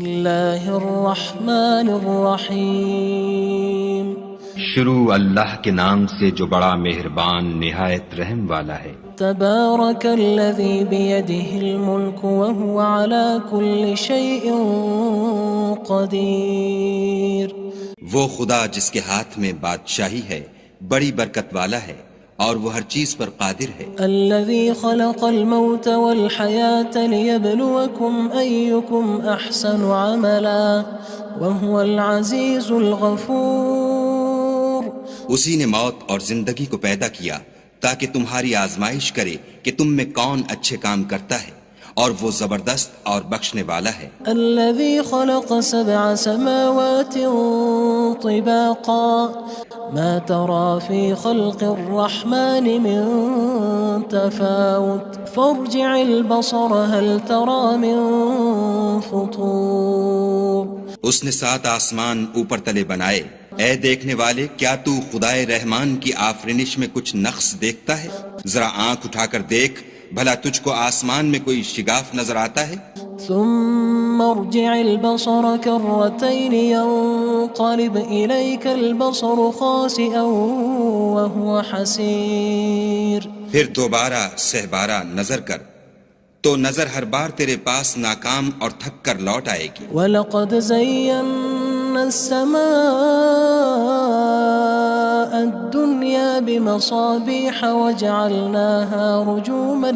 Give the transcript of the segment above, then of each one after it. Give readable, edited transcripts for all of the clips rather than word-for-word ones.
اللہ الرحمن الرحیم شروع اللہ کے نام سے جو بڑا مہربان نہایت رحم والا ہے۔ تبارک الذی بیدہ الملک وہو علی کل شیء قدیر۔ وہ خدا جس کے ہاتھ میں بادشاہی ہے بڑی برکت والا ہے اور وہ ہر چیز پر قادر ہے۔ الذی خلق الموت والحیاة لیبلوکم ایکم احسن عملا وہو العزیز الغفور۔ اسی نے موت اور زندگی کو پیدا کیا تاکہ تمہاری آزمائش کرے کہ تم میں کون اچھے کام کرتا ہے، اور وہ زبردست اور بخشنے والا ہے۔ الذي خلق 7 سماوات طباقا ما ترى في خلق الرحمن من تفاوت فارجع البصر هل ترى من فطور۔ اس نے 7 آسمان اوپر تلے بنائے، اے دیکھنے والے کیا تو خدائے رحمان کی آفرینش میں کچھ نقص دیکھتا ہے؟ ذرا آنکھ اٹھا کر دیکھ، بھلا تجھ کو آسمان میں کوئی شگاف نظر آتا ہے؟ ثم ارجع البصر كرتين ينقلب إليك البصر خاسئا وهو حسير۔ پھر دوبارہ سہبارہ نظر کر تو نظر ہر بار تیرے پاس ناکام اور تھک کر لوٹ آئے گی۔ وَلَقَدْ زَيَّنَّا السَّمَاءَ الدُّنْيَا بِمَصَابِيحَ وَجَعَلْنَاهَا رُجُومًا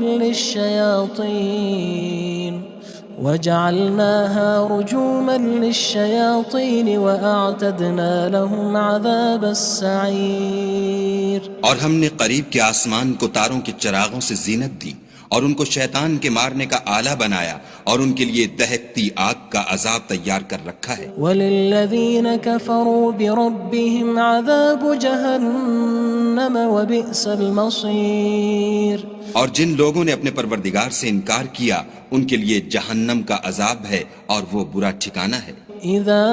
لِلشَّيَاطِينِ وَأَعْتَدْنَا لَهُمْ عَذَابَ السَّعِيرِ۔ اور ہم نے قریب کے آسمان کو تاروں کے چراغوں سے زینت دی اور ان کو شیطان کے مارنے کا آلہ بنایا، اور ان کے لیے دہکتی آگ کا عذاب تیار کر رکھا ہے۔ وَلِلَّذِينَ كَفَرُوا بِرَبِّهِمْ عَذَابُ جَهَنَّمَ وَبِئْسَ الْمَصِيرُ۔ اور جن لوگوں نے اپنے پروردگار سے انکار کیا ان کے لیے جہنم کا عذاب ہے اور وہ برا ٹھکانہ ہے۔ اذا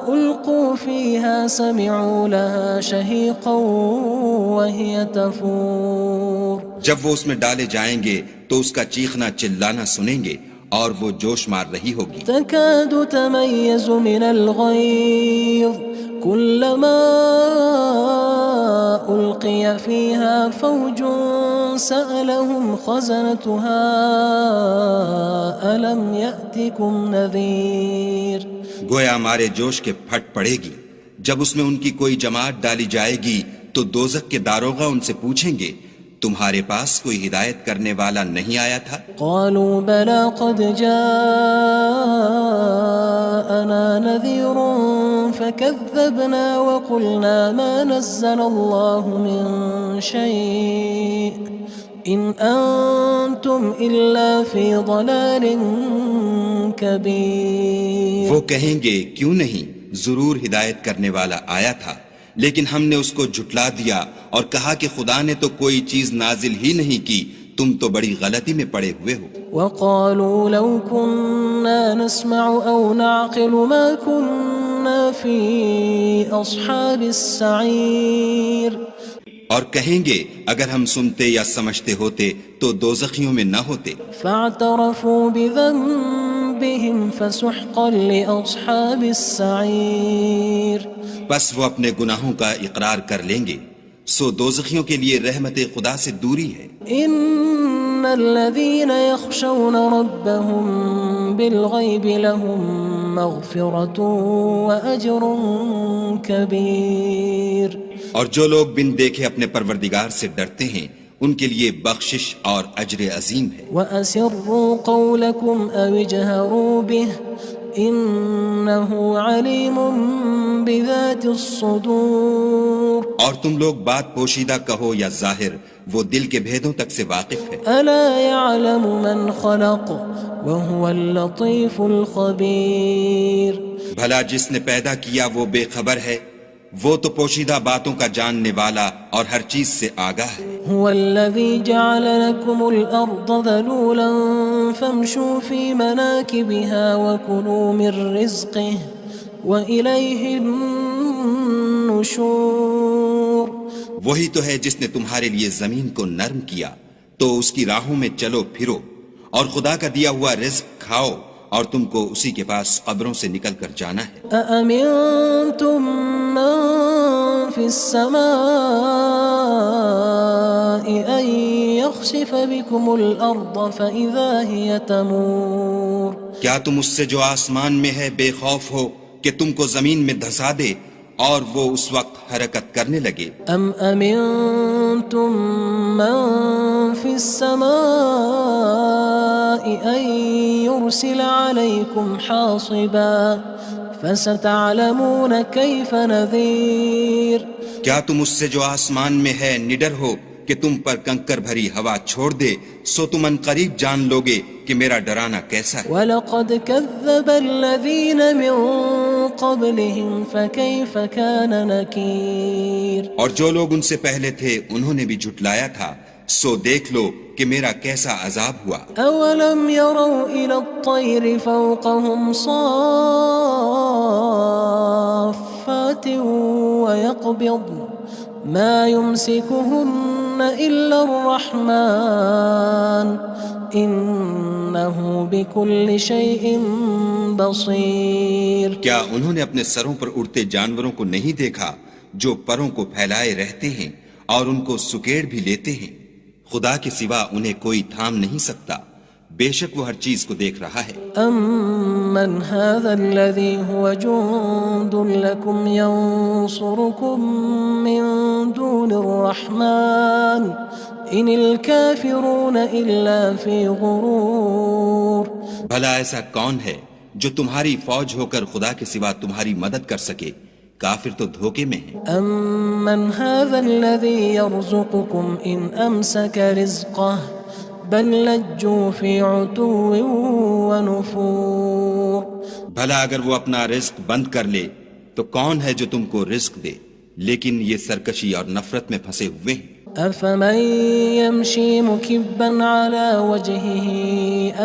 القوا فيها سمعوا لها شهيقا وهي تفور۔ جب وہ اس میں ڈالے جائیں گے تو اس کا چیخنا چلانا سنیں گے اور وہ جوش مار رہی ہوگی۔ تكاد تميز من الغيظ كلما ألقي فيها فوج سألهم خزنتها ألم يأتكم نذير۔ گویا ہمارے جوش کے پھٹ پڑے گی جب اس میں ان کی کوئی جماعت ڈالی جائے گی تو دوزخ کے داروغہ ان سے پوچھیں گے تمہارے پاس کوئی ہدایت کرنے والا نہیں آیا تھا؟ قالوا بلى قد جاءنا نذير فكذبنا وقلنا ما نزل الله من شيء إن أنتم إلا في ضلال كبير۔ وہ کہیں گے کیوں نہیں، ضرور ہدایت کرنے والا آیا تھا، لیکن ہم نے اس کو جھٹلا دیا اور کہا کہ خدا نے تو کوئی چیز نازل ہی نہیں کی، تم تو بڑی غلطی میں پڑے ہوئے ہو۔ وقالوا لو كنا نسمع أو نعقل ما كنا في أصحاب السعير۔ اور کہیں گے اگر ہم سنتے یا سمجھتے ہوتے تو دوزخیوں میں نہ ہوتے۔ فاعترفوا بذنبهم فسحقا لأصحاب السعير۔ بس وہ اپنے گناہوں کا اقرار کر لیں گے، سو دوزخیوں کے لیے رحمت خدا سے دوری ہے۔ ان الذين يخشون ربهم بالغيب لهم مغفرة وأجر كبير۔ اور جو لوگ بن دیکھے اپنے پروردگار سے ڈرتے ہیں ان کے لیے بخشش اور اجر عظیم ہے۔ وَأَسِرُّوا قَوْلَكُمْ أَوِ اجْهَرُوا بِهِ إِنَّهُ عَلِيمٌ بِذَاتِ الصُّدُورِ۔ اور تم لوگ بات پوشیدہ کہو یا ظاہر، وہ دل کے بھیدوں تک سے واقف ہے۔ أَلَا يَعْلَمُ مَنْ خَلَقَ وَهُوَ اللَّطِيفُ الْخَبِيرُ۔ بھلا جس نے پیدا کیا وہ بے خبر ہے، وہ تو پوشیدہ باتوں کا جاننے والا اور ہر چیز سے آگاہ ہے۔ هو الذي جعل لكم الأرض ذلولا فامشوا في مناكبها وكلوا من رزقه وإليه النشور۔ وہی تو ہے جس نے تمہارے لیے زمین کو نرم کیا تو اس کی راہوں میں چلو پھرو اور خدا کا دیا ہوا رزق کھاؤ اور تم کو اسی کے پاس قبروں سے نکل کر جانا ہے۔ أأمنتم من في السماء أن يخسف بكم الأرض فإذا هي تمور کیا تم اس سے جو آسمان میں ہے بے خوف ہو کہ تم کو زمین میں دھسا دے اور وہ اس وقت حرکت کرنے لگے؟ أم أمنتم من في السماء أن يرسل عليكم حاصبا فستعلمون كيف نذير کیا تم اس سے جو آسمان میں ہے نڈر ہو کہ تم پر کنکر بھری ہوا چھوڑ دے، سو تم ان قریب جان لوگے کہ میرا ڈرانا کیسا ہے۔ وَلَقَدْ كَذَّبَ الَّذِينَ مِن قَبْلِهِمْ فَكَيْفَ كَانَ نَكِيرٌ اور جو لوگ ان سے پہلے تھے انہوں نے بھی جھٹلایا تھا، سو دیکھ لو کہ میرا کیسا عذاب ہوا۔ أَوَلَمْ يَرَوْا إِلَى الطَّيْرِ فَوْقَهُمْ صَافَّاتٍ وَيَقْبِضْنَ مَا يُمْسِكُهُنَّ إِلَّا الرَّحْمَنُ إِنَّهُ بِكُلِّ شَيْءٍ بَصِيرٌ کیا انہوں نے اپنے سروں پر اڑتے جانوروں کو نہیں دیکھا جو پروں کو پھیلائے رہتے ہیں اور ان کو سکیڑ بھی لیتے ہیں؟ خدا کے سوا انہیں کوئی تھام نہیں سکتا، بے شک وہ ہر چیز کو دیکھ رہا ہے۔ أَمَّنْ هَذَا الَّذِي هُوَ جُندٌ لَكُمْ يَنصُرُكُم مِّن دُونِ الرَّحْمَنِ إِنِ الْكَافِرُونَ إِلَّا فِي غُرُورٍ بھلا ایسا کون ہے جو تمہاری فوج ہو کر خدا کے سوا تمہاری مدد کر سکے؟ کافر تو دھوکے میں ہیں۔ أَمَّنْ هَذَا الَّذِي يَرْزُقُكُمْ إِنْ أَمْسَكَ رِزْقَهُ بَلْ لَجُّوا فِي عُتُوٍّ وَنُفُورٍ بھلا اگر وہ اپنا رزق بند کر لے تو کون ہے جو تم کو رزق دے؟ لیکن یہ سرکشی اور نفرت میں پھنسے ہوئے ہیں۔ أَفَمَن يَمْشِي مُكِبًّا عَلَى وَجْهِهِ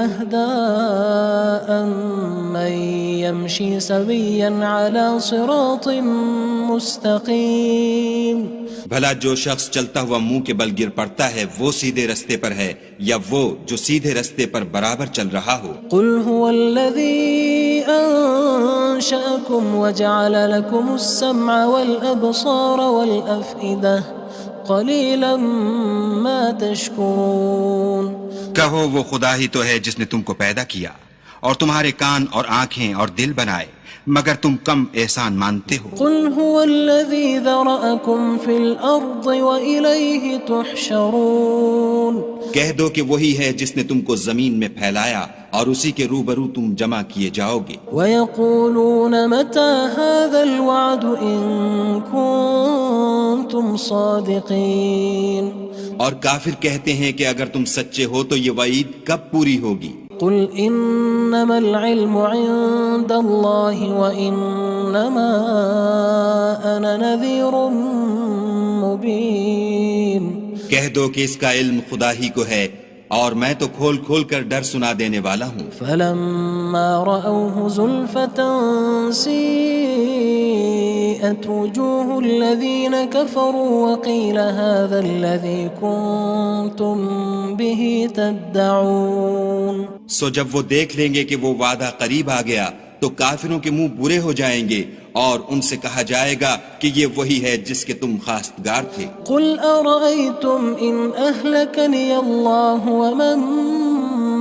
أَهْدَىٰ أَمَّن يَمْشِي سَوِيًّا عَلَى صِرَاطٍ مُّسْتَقِيمٍ بھلا جو شخص چلتا ہوا منہ کے بل گر پڑتا ہے وہ سیدھے رستے پر ہے یا وہ جو سیدھے رستے پر برابر چل رہا ہو؟ قُلْ هُوَ الَّذِي أَنشَأَكُمْ وَجَعَلَ لَكُمُ السَّمْعَ وَالْأَبْصَارَ وَالْأَفْئِدَةَ قَلِيلًا مَا تَشْكُرُونَ کہو وہ خدا ہی تو ہے جس نے تم کو پیدا کیا اور تمہارے کان اور آنکھیں اور دل بنائے، مگر تم کم احسان مانتے ہو۔ قُلْ هُوَ الَّذِي ذَرَأَكُمْ فِي الْأَرْضِ وَإِلَيْهِ تُحْشَرُونَ کہہ دو کہ وہی ہے جس نے تم کو زمین میں پھیلایا اور اسی کے روبرو تم جمع کیے جاؤ گے۔ وَيَقُولُونَ مَتَى هَذَا الْوَعْدُ إِن كُنتُمْ صَادِقِينَ اور کافر کہتے ہیں کہ اگر تم سچے ہو تو یہ وعید کب پوری ہوگی؟ قُلْ إِنَّمَا الْعِلْمُ عِندَ اللَّهِ وَإِنَّمَا أَنَا نَذِيرٌ مُّبِينٌ کہہ دو کہ اس کا علم خدا ہی کو ہے اور میں تو کھول کھول کر ڈر سنا دینے والا ہوں۔ فَلَمَّا رَأَوْهُ زُلْفَةً سِيئَتْ وُجُوهُ الَّذِينَ كَفَرُوا وَقِيلَ هَذَا الَّذِي كُنتُم بِهِ تَدَّعُونَ سو جب وہ دیکھ لیں گے کہ وہ وعدہ قریب آ گیا تو کافروں کے منہ برے ہو جائیں گے اور ان سے کہا جائے گا کہ یہ وہی ہے جس کے تم خواستگار تھے۔ قُلْ أَرَأَيْتُمْ إِنْ أَهْلَكَنِيَ اللَّهُ وَمَن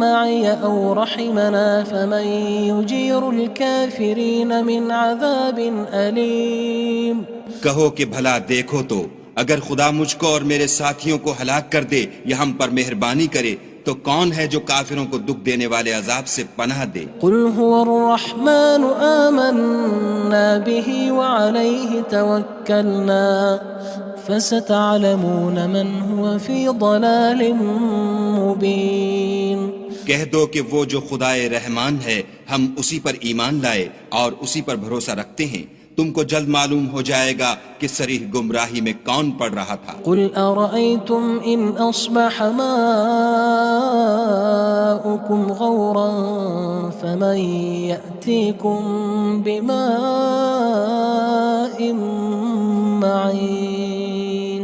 مَّعِيَ أَوْ رَحِمَنَا فَمَن يُجِيرُ الْكَافِرِينَ مِنْ عَذَابٍ أَلِيمٍ کہو کہ بھلا دیکھو تو اگر خدا مجھ کو اور میرے ساتھیوں کو ہلاک کر دے یا ہم پر مہربانی کرے تو کون ہے جو کافروں کو دکھ دینے والے عذاب سے پناہ دے؟ قُلْ هُوَ الرَّحْمَنُ آمَنَّا بِهِ وَعَلَيْهِ تَوَكَّلْنَا فَسَتَعْلَمُونَ مَنْ هُوَ فِي ضَلَالٍ مُّبِينٍ کہہ دو کہ وہ جو خدائے رحمان ہے ہم اسی پر ایمان لائے اور اسی پر بھروسہ رکھتے ہیں، تم کو جلد معلوم ہو جائے گا کہ صریح گمراہی میں کون پڑ رہا تھا۔ قُلْ أَرَأَيْتُمْ إِنْ أَصْبَحَ مَاؤُكُمْ غَوْرًا فَمَن يَأْتِيكُم بِمَاءٍ مَّعِينٍ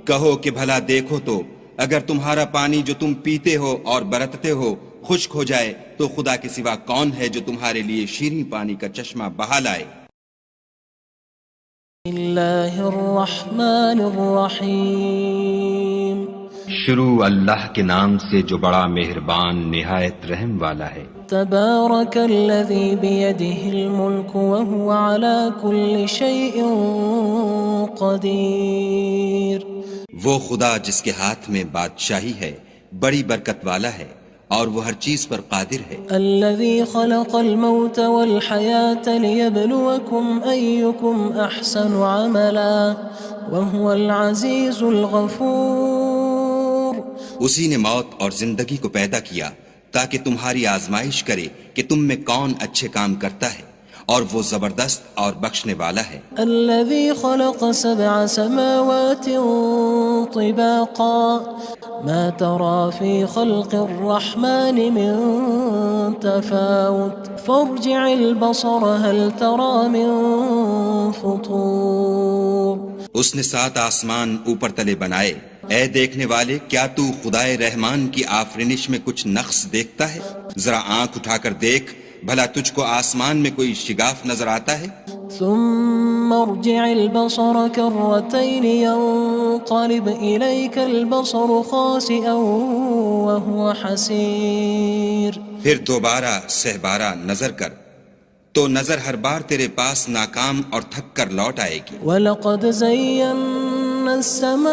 کہو کہ بھلا دیکھو تو اگر تمہارا پانی جو تم پیتے ہو اور برتتے ہو خشک ہو جائے تو خدا کے سوا کون ہے جو تمہارے لیے شیریں پانی کا چشمہ بہا لائے؟ اللہ الرحمن الرحیم شروع اللہ کے نام سے جو بڑا مہربان نہایت رحم والا ہے۔ تبارک الذی بیدہ الملک وہو علی کل شیء قدیر۔ وہ خدا جس کے ہاتھ میں بادشاہی ہے بڑی برکت والا ہے اور وہ ہر چیز پر قادر ہے۔ الذي خلق الموت والحياة ليبلوكم أيكم أحسن عملا وهو العزيز الغفور۔ اسی نے موت اور زندگی کو پیدا کیا تاکہ تمہاری آزمائش کرے کہ تم میں کون اچھے کام کرتا ہے، اور وہ زبردست اور بخشنے والا ہے۔ الذي خلق 7 سماوات طباقا ما ترى في خلق الرحمن من تفاوت فارجع البصر هل ترى من فطور۔ اس نے 7 آسمان اوپر تلے بنائے، اے دیکھنے والے کیا تو خدائے رحمان کی آفرینش میں کچھ نقص دیکھتا ہے؟ ذرا آنکھ اٹھا کر دیکھ، بھلا تجھ کو آسمان میں کوئی شگاف نظر آتا ہے؟ ثم ارجع البصر كرتين ينقلب إليك البصر خاسئا وهو حسير۔ پھر دوبارہ سہبارہ نظر کر تو نظر ہر بار تیرے پاس ناکام اور تھک کر لوٹ آئے گی۔ وَلَقَدْ زَيَّنَّا السَّمَاءَ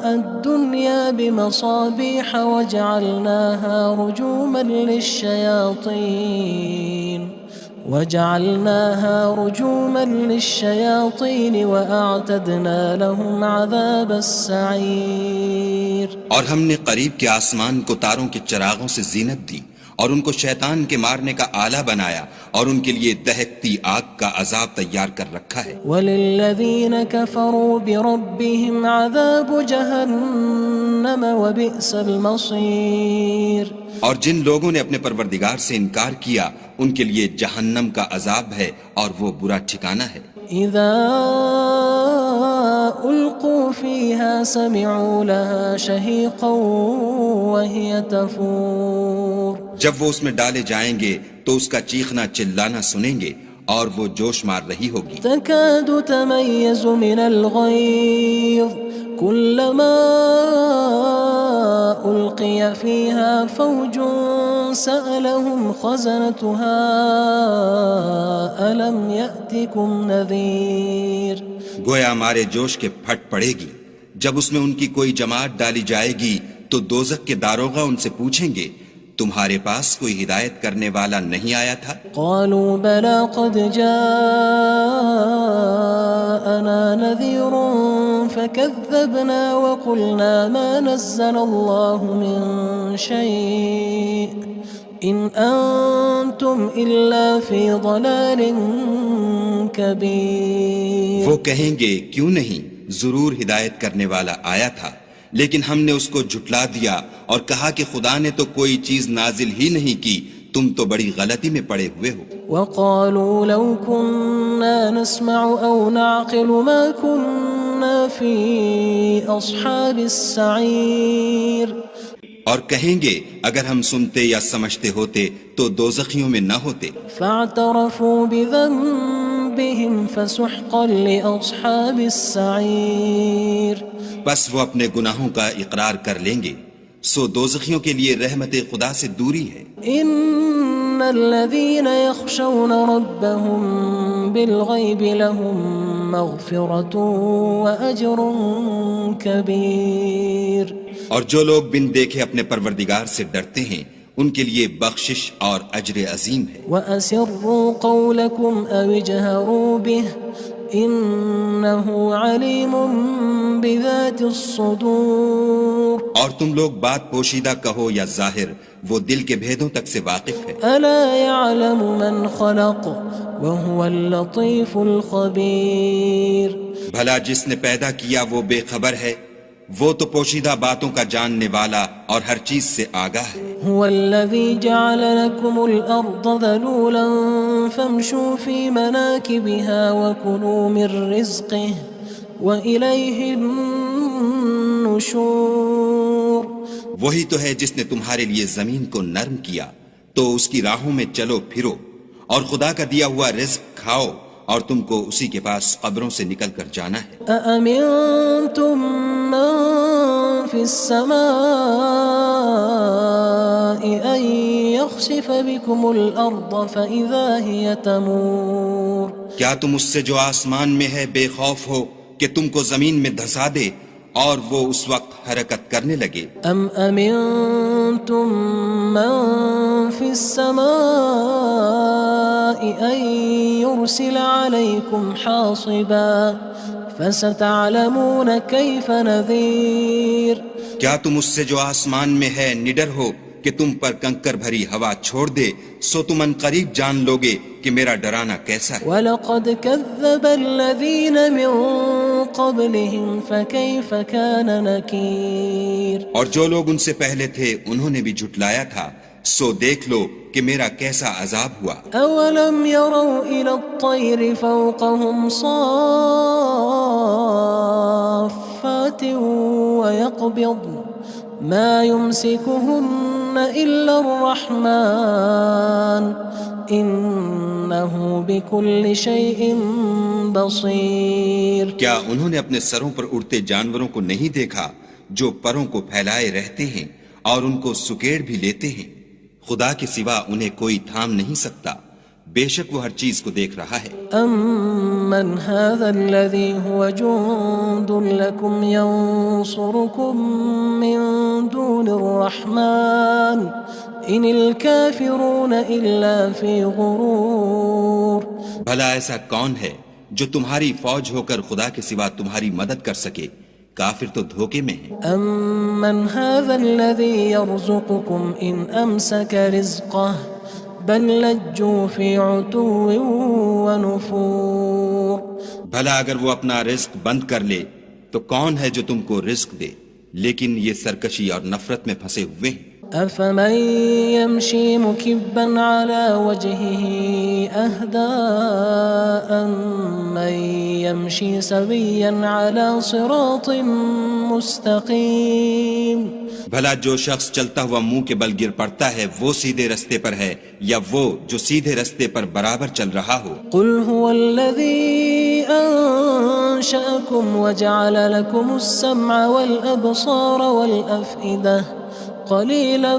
الدُّنْيَا بِمَصَابِيحَ وَجَعَلْنَاهَا رُجُومًا لِلشَّيَاطِينِ وَأَعْتَدْنَا لَهُمْ عَذَابَ السَّعِيرِ۔ اور ہم نے قریب کے آسمان کو تاروں کے چراغوں سے زینت دی اور ان کو شیطان کے مارنے کا آلہ بنایا اور ان کے لیے دہکتی آگ کا عذاب تیار کر رکھا ہے۔ وَلِلَّذِينَ كَفَرُوا بِرَبِّهِمْ عَذَابُ جَهَنَّمَ وَبِئْسَ الْمَصِيرُ۔ اور جن لوگوں نے اپنے پروردگار سے انکار کیا ان کے لیے جہنم کا عذاب ہے اور وہ برا ٹھکانہ ہے۔ اذا القوا فيها سمعوا لها شهيقا وهي تفور۔ جب وہ اس میں ڈالے جائیں گے تو اس کا چیخنا چلانا سنیں گے اور وہ جوش مار رہی ہوگی۔ تكاد تميز من الغيظ كلما ألقي فيها فوج سألهم خزنتها ألم يأتكم نذير۔ گویا ہمارے جوش کے پھٹ پڑے گی جب اس میں ان کی کوئی جماعت ڈالی جائے گی تو دوزخ کے داروغہ ان سے پوچھیں گے تمہارے پاس کوئی ہدایت کرنے والا نہیں آیا تھا؟ قالوا بلى قد جاءنا نذير فكذبنا وقلنا ما نزل الله من شيء إن أنتم إلا في ضلال كبير۔ وہ کہیں گے کیوں نہیں، ضرور ہدایت کرنے والا آیا تھا، لیکن ہم نے اس کو جھٹلا دیا اور کہا کہ خدا نے تو کوئی چیز نازل ہی نہیں کی، تم تو بڑی غلطی میں پڑے ہوئے ہو۔ وقالوا لو كنا نسمع أو نعقل ما كنا في أصحاب السعير۔ اور کہیں گے اگر ہم سنتے یا سمجھتے ہوتے تو دوزخیوں میں نہ ہوتے۔ فاعترفوا بذنبهم فسحقا لأصحاب السعير۔ بس وہ اپنے گناہوں کا اقرار کر لیں گے، سو دوزخیوں کے لیے رحمت خدا سے دوری ہے۔ ان الذين يخشون ربهم بالغيب لهم مغفرة وأجر كبير۔ اور جو لوگ بن دیکھے اپنے پروردگار سے ڈرتے ہیں ان کے لیے بخشش اور اجر عظیم ہے۔ وَأَسِرُّوا قَوْلَكُمْ أَوِ اجْهَرُوا بِهِ إِنَّهُ عَلِيمٌ بِذَاتِ الصُّدُورِ۔ اور تم لوگ بات پوشیدہ کہو یا ظاہر، وہ دل کے بھیدوں تک سے واقف ہے۔ أَلَا يَعْلَمُ مَنْ خَلَقَ وَهُوَ اللَّطِيفُ الْخَبِيرُ۔ بھلا جس نے پیدا کیا وہ بے خبر ہے، وہ تو پوشیدہ باتوں کا جاننے والا اور ہر چیز سے آگاہ ہے۔ هو الذي جعل لكم الأرض ذلولا فامشوا في مناكبها وكلوا من رزقه وإليه النشور۔ وہی تو ہے جس نے تمہارے لیے زمین کو نرم کیا تو اس کی راہوں میں چلو پھرو اور خدا کا دیا ہوا رزق کھاؤ اور تم کو اسی کے پاس قبروں سے نکل کر جانا ہے۔ أأمنتم من في السماء أن يخسف بكم الأرض فإذا هي تمور کیا تم اس سے جو آسمان میں ہے بے خوف ہو کہ تم کو زمین میں دھسا دے اور وہ اس وقت حرکت کرنے لگے؟ أم أمنتم من في السماء أن يرسل عليكم حاصبا فستعلمون كيف نذير کیا تم اس سے جو آسمان میں ہے نڈر ہو کہ تم پر کنکر بھری ہوا چھوڑ دے سو تم ان قریب جان لوگے کہ میرا ڈرانا کیسا ہے۔ وَلَقَدْ كَذَّبَ الَّذِينَ مِن قَبْلِهِمْ فَكَيْفَ كَانَ نَكِيرٌ اور جو لوگ ان سے پہلے تھے انہوں نے بھی جھٹلایا تھا سو دیکھ لو کہ میرا کیسا عذاب ہوا۔ أَوَلَمْ يَرَوْا إِلَى الطَّيْرِ فَوْقَهُمْ صَافَّاتٍ وَيَقْبِضْنَ مَا يُمْسِكُهُنَّ إِلَّا الرَّحْمَنُ إِنَّهُ بِكُلِّ شَيْءٍ بَصِيرٌ کیا انہوں نے اپنے سروں پر اڑتے جانوروں کو نہیں دیکھا جو پروں کو پھیلائے رہتے ہیں اور ان کو سکیڑ بھی لیتے ہیں؟ خدا کے سوا انہیں کوئی تھام نہیں سکتا، بے شک وہ ہر چیز کو دیکھ رہا ہے۔ أَمَّنْ هَذَا الَّذِي هُوَ جُندٌ لَكُمْ يَنصُرُكُم مِّن دُونِ الرَّحْمَنِ إِنِ الْكَافِرُونَ إِلَّا فِي غُرُورٍ بھلا ایسا کون ہے جو تمہاری فوج ہو کر خدا کے سوا تمہاری مدد کر سکے؟ کافر تو دھوکے میں ہیں۔ أَمَّنْ هَذَا الَّذِي يَرْزُقُكُمْ إِنْ أَمْسَكَ رِزْقَهُ بَلْ لَجُّوا فِي عُتُوٍّ وَنُفُورٍ بھلا اگر وہ اپنا رزق بند کر لے تو کون ہے جو تم کو رزق دے، لیکن یہ سرکشی اور نفرت میں پھنسے ہوئے ہیں۔ أَفَمَن يَمْشِي مُكِبًّا عَلَى وَجْهِهِ أَهْدَىٰ أَمَّن يَمْشِي سَوِيًّا عَلَى صِرَاطٍ مُّسْتَقِيمٍ بھلا جو شخص چلتا ہوا منہ کے بل گر پڑتا ہے وہ سیدھے رستے پر ہے یا وہ جو سیدھے رستے پر برابر چل رہا ہو؟ قُلْ هُوَ الَّذِي أَنشَأَكُمْ وَجَعَلَ لَكُمُ السَّمْعَ وَالْأَبْصَارَ وَالْأَفْئِدَةَ قَلِيلًا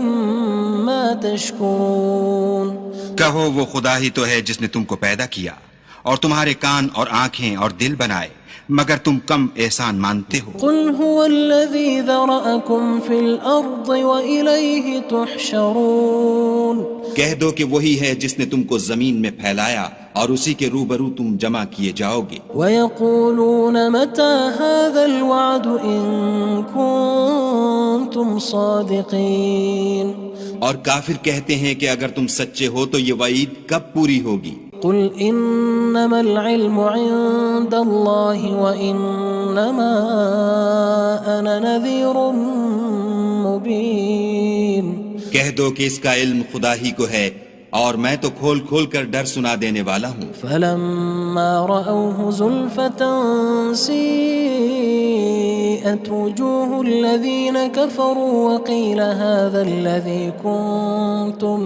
مَا تَشْكُرُونَ کہو وہ خدا ہی تو ہے جس نے تم کو پیدا کیا اور تمہارے کان اور آنکھیں اور دل بنائے، مگر تم کم احسان مانتے ہو۔ قُلْ هُوَ الَّذِي ذَرَأَكُمْ فِي الْأَرْضِ وَإِلَيْهِ تُحْشَرُونَ کہہ دو کہ وہی ہے جس نے تم کو زمین میں پھیلایا اور اسی کے روبرو تم جمع کیے جاؤ گے۔ وَيَقُولُونَ مَتَى هَذَا الْوَعْدُ إِن كُنتُمْ صَادِقِينَ اور کافر کہتے ہیں کہ اگر تم سچے ہو تو یہ وعید کب پوری ہوگی؟ قُلْ إِنَّمَا الْعِلْمُ عِندَ اللَّهِ وَإِنَّمَا أَنَا نَذِيرٌ مُّبِينٌ کہہ دو کہ اس کا علم خدا ہی کو ہے اور میں تو کھول کھول کر ڈر سنا دینے والا ہوں۔ فَلَمَّا رَأَوْهُ زُلْفَةً سِيئَتْ وُجُوهُ الَّذِينَ كَفَرُوا وَقِيلَ هَذَا الَّذِي كُنتُم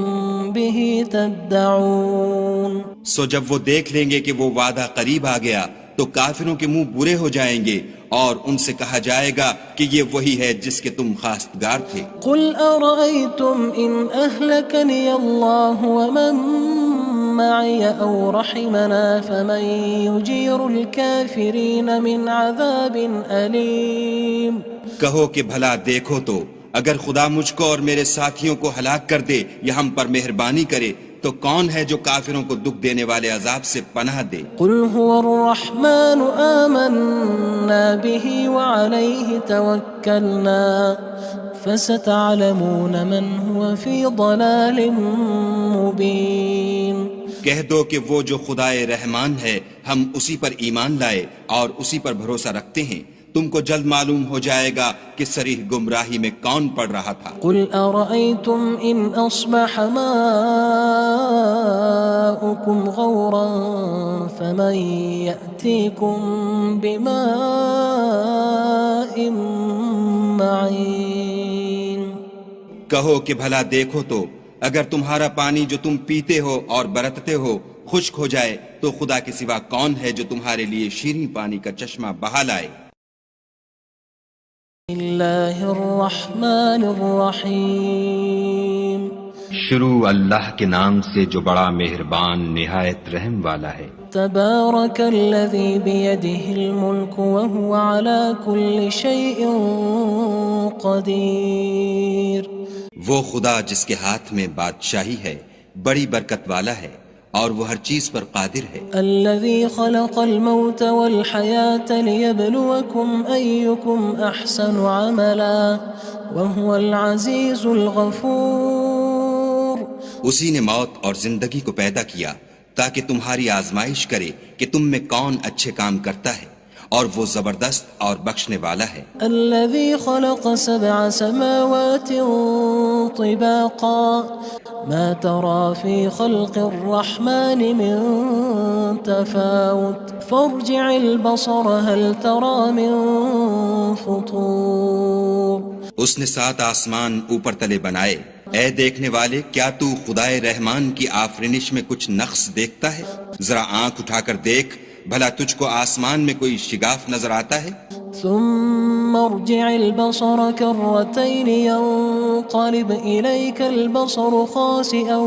بِهِ تَدَّعُونَ سو جب وہ دیکھ لیں گے کہ وہ وعدہ قریب آ گیا تو کافروں کے منہ برے ہو جائیں گے اور ان سے کہا جائے گا کہ یہ وہی ہے جس کے تم خواستگار تھے۔ قُلْ أَرَأَيْتُمْ إِنْ أَهْلَكَنِيَ اللَّهُ وَمَن مَّعِيَ أَوْ رَحِمَنَا فَمَن يُجِيرُ الْكَافِرِينَ مِنْ عَذَابٍ أَلِيمٍ کہو کہ بھلا دیکھو تو اگر خدا مجھ کو اور میرے ساتھیوں کو ہلاک کر دے یا ہم پر مہربانی کرے تو کون ہے جو کافروں کو دکھ دینے والے عذاب سے پناہ دے؟ قُلْ هُوَ الرَّحْمَنُ آمَنَّا بِهِ وَعَلَيْهِ تَوَكَّلْنَا فَسَتَعْلَمُونَ مَنْ هُوَ فِي ضَلَالٍ مُّبِينٍ کہہ دو کہ وہ جو خدائے رحمان ہے ہم اسی پر ایمان لائے اور اسی پر بھروسہ رکھتے ہیں، تم کو جلد معلوم ہو جائے گا کہ صریح گمراہی میں کون پڑ رہا تھا۔ قُلْ أَرَأَيْتُمْ إِنْ أَصْبَحَ مَاؤُكُمْ غَوْرًا فَمَن يَأْتِيكُم بِمَاءٍ مَّعِينٍ کہو کہ بھلا دیکھو تو اگر تمہارا پانی جو تم پیتے ہو اور برتتے ہو خشک ہو جائے تو خدا کے سوا کون ہے جو تمہارے لیے شیریں پانی کا چشمہ بہا لائے؟ اللہ الرحمن الرحیم شروع اللہ کے نام سے جو بڑا مہربان نہایت رحم والا ہے۔ تبارک الذی بیدہ الملک وہو علی کل شیء قدیر، وہ خدا جس کے ہاتھ میں بادشاہی ہے بڑی برکت والا ہے اور وہ ہر چیز پر قادر ہے۔ الذي خلق الموت والحياة ليبلوكم أيكم أحسن عملا وهو العزيز الغفور، اسی نے موت اور زندگی کو پیدا کیا تاکہ تمہاری آزمائش کرے کہ تم میں کون اچھے کام کرتا ہے، اور وہ زبردست اور بخشنے والا ہے۔ الذي خلق 7 سماوات طباقا ما ترى في خلق الرحمن من تفاوت فارجع البصر هل ترى من فطور۔ اس نے 7 آسمان اوپر تلے بنائے، اے دیکھنے والے کیا تو خدائے رحمان کی آفرینش میں کچھ نقص دیکھتا ہے؟ ذرا آنکھ اٹھا کر دیکھ بھلا تجھ کو آسمان میں کوئی شگاف نظر آتا ہے؟ ثم ارجع البصر كرتين ينقلب إليك البصر خاسئا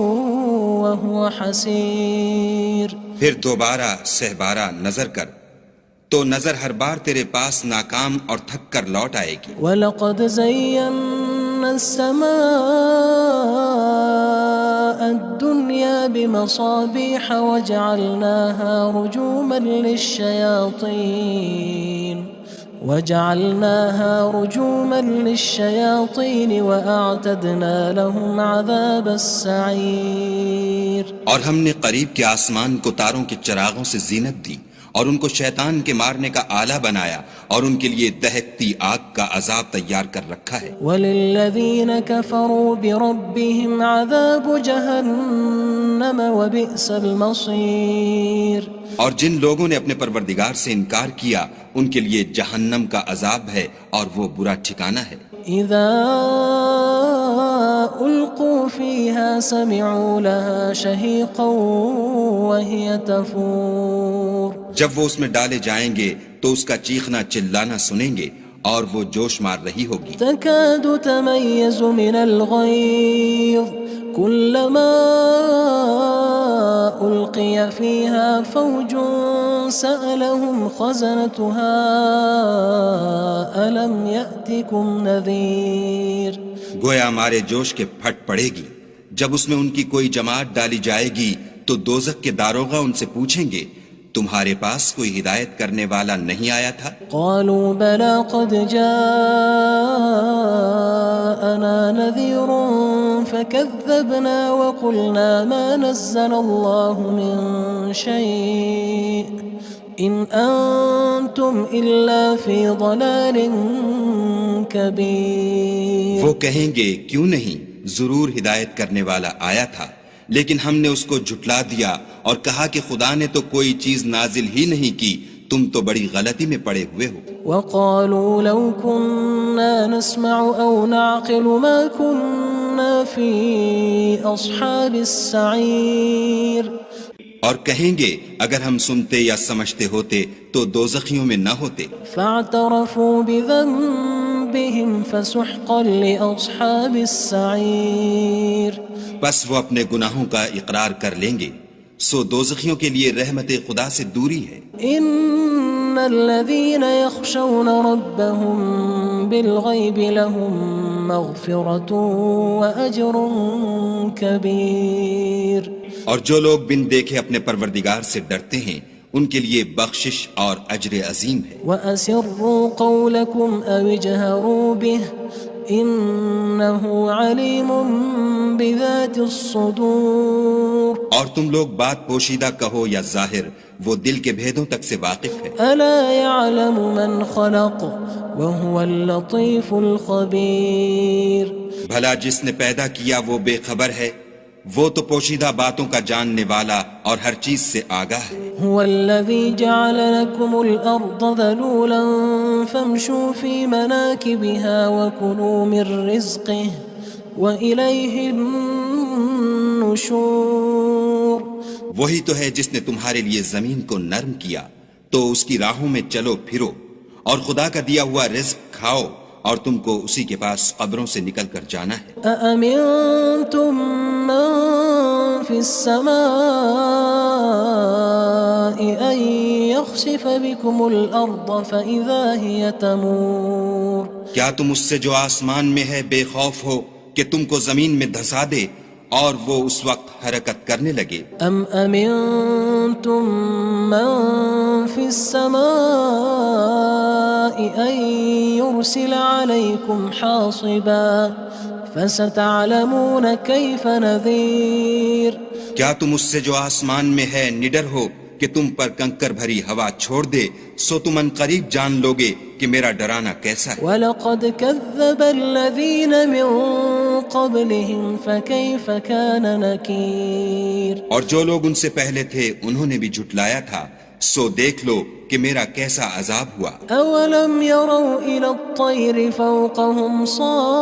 وهو حسير، پھر دوبارہ سہبارہ نظر کر تو نظر ہر بار تیرے پاس ناکام اور تھک کر لوٹ آئے گی۔ وَلَقَدْ زَيَّنَّا السَّمَاءَ الدُّنْيَا بِمَصَابِيحَ وَجَعَلْنَاهَا رُجُومًا لِلشَّيَاطِينِ وَأَعْتَدْنَا لَهُمْ عَذَابَ السَّعِيرِ، اور ہم نے قریب کے آسمان کو تاروں کے چراغوں سے زینت دی اور ان کو شیطان کے مارنے کا آلہ بنایا اور ان کے لیے دہکتی آگ کا عذاب تیار کر رکھا ہے۔ وَلِلَّذِينَ كَفَرُوا بِرَبِّهِمْ عَذَابُ جَهَنَّمَ وَبِئْسَ الْمَصِيرُ، اور جن لوگوں نے اپنے پروردگار سے انکار کیا ان کے لیے جہنم کا عذاب ہے اور وہ برا ٹھکانہ ہے۔ اذا القوا فيها سمعوا لها شهيقا وهي تفور، جب وہ اس میں ڈالے جائیں گے تو اس کا چیخنا چلانا سنیں گے اور وہ جوش مار رہی ہوگی۔ تكاد تميز من الغيظ كلما ألقي فيها فوج سألهم خزنتها ألم يأتكم نذير، گویا مارے جوش کے پھٹ پڑے گی جب اس میں ان کی کوئی جماعت ڈالی جائے گی تو دوزخ کے داروغہ ان سے پوچھیں گے تمہارے پاس کوئی ہدایت کرنے والا نہیں آیا تھا؟ قالوا بلى قد جاءنا نذير فكذبنا وقلنا ما نزل الله من شيء إن أنتم إلا في ضلال كبير۔ وہ کہیں گے کیوں نہیں، ضرور ہدایت کرنے والا آیا تھا، لیکن ہم نے اس کو جھٹلا دیا اور کہا کہ خدا نے تو کوئی چیز نازل ہی نہیں کی، تم تو بڑی غلطی میں پڑے ہوئے ہو۔ وقالوا لو كنا نسمع أو نعقل ما كنا في أصحاب السعير، اور کہیں گے اگر ہم سنتے یا سمجھتے ہوتے تو دوزخیوں میں نہ ہوتے۔ فاعترفوا بذنبهم فسحقا لأصحاب السعير، بس وہ اپنے گناہوں کا اقرار کر لیں گے، سو دوزخیوں کے لیے رحمت خدا سے دوری ہے۔ ان الذين يخشون ربهم بالغيب لهم مغفرة وأجر كبير، اور جو لوگ بن دیکھے اپنے پروردگار سے ڈرتے ہیں ان کے لیے بخشش اور اجر عظیم ہے۔ وأسروا قولكم أو اجهروا به إنه عليم بذات الصدور، اور تم لوگ بات پوشیدہ کہو یا ظاہر، وہ دل کے بھیدوں تک سے واقف ہے۔ ألا يعلم من خلق وهو اللطيف الخبير، بھلا جس نے پیدا کیا وہ بے خبر ہے، وہ تو پوشیدہ باتوں کا جاننے والا اور ہر چیز سے آگاہ ہے۔ هو الذي جعل لكم الأرض ذلولا فامشوا في مناكبها وكلوا من رزقه وإليه النشور وہی تو ہے جس نے تمہارے لیے زمین کو نرم کیا تو اس کی راہوں میں چلو پھرو، اور خدا کا دیا ہوا رزق کھاؤ، اور تم کو اسی کے پاس قبروں سے نکل کر جانا ہے۔ أأمنتم من في السماء أن يخسف بكم الأرض فإذا هي تمور کیا تم اس سے جو آسمان میں ہے بے خوف ہو کہ تم کو زمین میں دھسا دے اور وہ اس وقت حرکت کرنے لگے؟ أم أمنتم من في السماء أن يرسل عليكم حاصبا فستعلمون كيف نذير کیا تم اس سے جو آسمان میں ہے نڈر ہو کہ تم پر کنکر بھری ہوا چھوڑ دے، سو تم ان قریب جان لوگے کہ میرا ڈرانا کیسا ہے۔ وَلَقَدْ كَذَّبَ الَّذِينَ مِن قَبْلِهِمْ فَكَيْفَ كَانَ نَكِيرٌ اور جو لوگ ان سے پہلے تھے انہوں نے بھی جھٹلایا تھا، سو دیکھ لو کہ میرا کیسا عذاب ہوا۔ أَوَلَمْ يَرَوْا إِلَى الطَّيْرِ فَوْقَهُمْ صَافَّاتٍ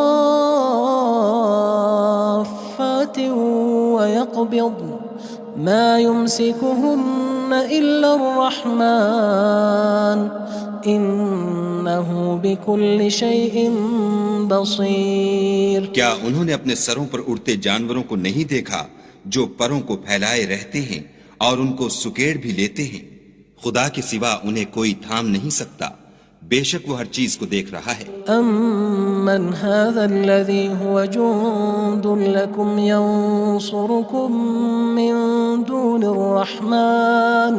وَيَقْبِضْنَ مَا يُمْسِكُهُنَّ إِلَّا الرَّحْمَنُ إِنَّهُ بِكُلِّ شَيْءٍ بَصِيرٌ کیا انہوں نے اپنے سروں پر اڑتے جانوروں کو نہیں دیکھا جو پروں کو پھیلائے رہتے ہیں اور ان کو سکیڑ بھی لیتے ہیں؟ خدا کے سوا انہیں کوئی تھام نہیں سکتا، بے شک وہ ہر چیز کو دیکھ رہا ہے۔ أَمَّنْ هَذَا الَّذِي هُوَ جُندٌ لَكُمْ يَنصُرُكُم مِّن دُونِ الرَّحْمَنِ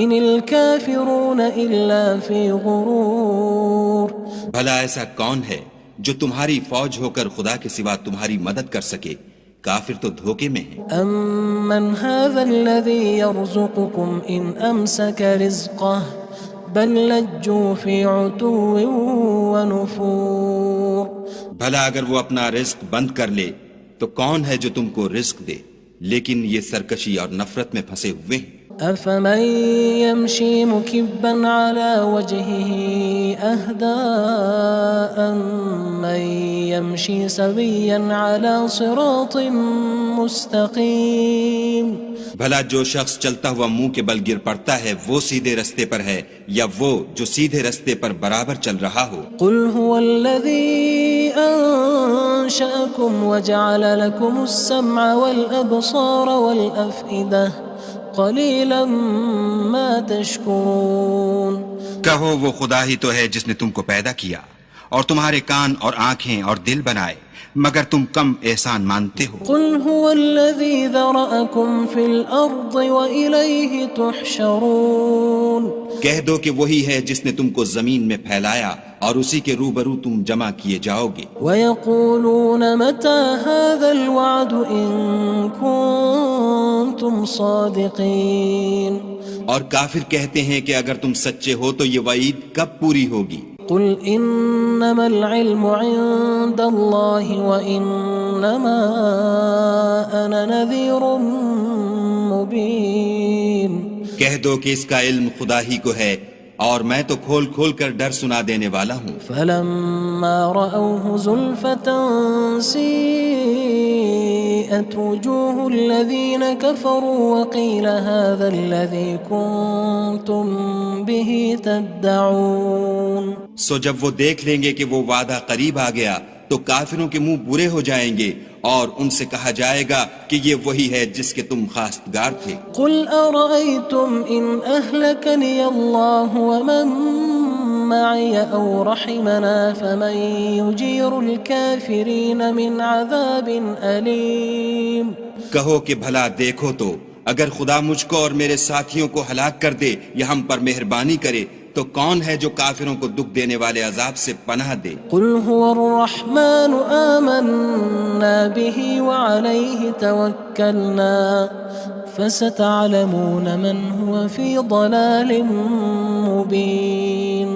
إِنِ الْكَافِرُونَ إِلَّا فِي غُرُورٍ بھلا ایسا کون ہے جو تمہاری فوج ہو کر خدا کے سوا تمہاری مدد کر سکے؟ کافر تو دھوکے میں ہیں۔ أَمَّنْ هَذَا الَّذِي يَرْزُقُكُمْ إِنْ أَمْسَكَ رِزْقَهُ بَلْ لَجُّوا فِي عُتُوٍّ وَنُفُورٍ بھلا اگر وہ اپنا رزق بند کر لے تو کون ہے جو تم کو رزق دے؟ لیکن یہ سرکشی اور نفرت میں پھنسے ہوئے ہیں۔ أَفَمَن يَمْشِي مُكِبًّا عَلَى وَجْهِهِ أَهْدَىٰ أَمَّن يَمْشِي سَوِيًّا عَلَى صِرَاطٍ مُّسْتَقِيمٍ بھلا جو شخص چلتا ہوا منہ کے بل گر پڑتا ہے وہ سیدھے رستے پر ہے یا وہ جو سیدھے رستے پر برابر چل رہا ہو؟ قُلْ هُوَ الَّذِي أَنشَأَكُمْ وَجَعَلَ لَكُمُ السَّمْعَ وَالْأَبْصَارَ وَالْأَفْئِدَةَ قَلِيلًا مَا تَشْكُرُونَ کہو وہ خدا ہی تو ہے جس نے تم کو پیدا کیا اور تمہارے کان اور آنکھیں اور دل بنائے، مگر تم کم احسان مانتے ہو۔ قُلْ هُوَ الَّذِي ذَرَأَكُمْ فِي الْأَرْضِ وَإِلَيْهِ تُحْشَرُونَ کہہ دو کہ وہی ہے جس نے تم کو زمین میں پھیلایا اور اسی کے روبرو تم جمع کیے جاؤ گے۔ وَيَقُولُونَ مَتَى هَذَا الْوَعْدُ إِن كُنتُمْ صَادِقِينَ اور کافر کہتے ہیں کہ اگر تم سچے ہو تو یہ وعید کب پوری ہوگی؟ قُلْ إِنَّمَا الْعِلْمُ عِندَ اللَّهِ وَإِنَّمَا أَنَا نَذِيرٌ مُّبِينٌ کہہ دو کہ اس کا علم خدا ہی کو ہے اور میں تو کھول کھول کر ڈر سنا دینے والا ہوں۔ فَلَمَّا رَأَوْهُ زُلْفَةً سِيئَتْ وُجُوهُ الَّذِينَ كَفَرُوا وَقِيلَ هَذَا الَّذِي كُنتُم بِهِ تَدَّعُونَ سو جب وہ دیکھ لیں گے کہ وہ وعدہ قریب آ گیا تو کافروں کے منہ برے ہو جائیں گے اور ان سے کہا جائے گا کہ یہ وہی ہے جس کے تم خواستگار تھے۔ قُلْ أَرَأَيْتُمْ إِنْ أَهْلَكَنِيَ اللَّهُ وَمَن مَّعِيَ أَوْ رَحِمَنَا فَمَن يُجِيرُ الْكَافِرِينَ مِنْ عَذَابٍ أَلِيمٍ کہو کہ بھلا دیکھو تو اگر خدا مجھ کو اور میرے ساتھیوں کو ہلاک کر دے یا ہم پر مہربانی کرے تو کون ہے جو کافروں کو دکھ دینے والے عذاب سے پناہ دے؟ قُلْ هُوَ الرَّحْمَنُ آمَنَّا بِهِ وَعَلَيْهِ تَوَكَّلْنَا فَسَتَعْلَمُونَ مَنْ هُوَ فِي ضَلَالٍ مُّبِينٍ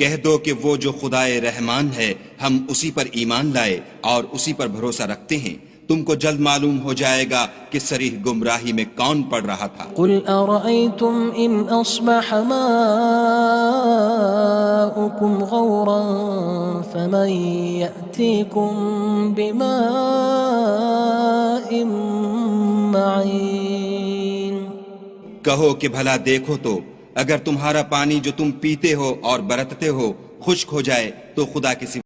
کہہ دو کہ وہ جو خدائے رحمان ہے ہم اسی پر ایمان لائے اور اسی پر بھروسہ رکھتے ہیں، تم کو جلد معلوم ہو جائے گا کہ صریح گمراہی میں کون پڑ رہا تھا۔ قل أرأيتم إن أصبح ماؤكم غورا فمن يأتيكم بماء معين۔ کہو کہ بھلا دیکھو تو اگر تمہارا پانی جو تم پیتے ہو اور برتتے ہو خشک ہو جائے تو خدا کے سوا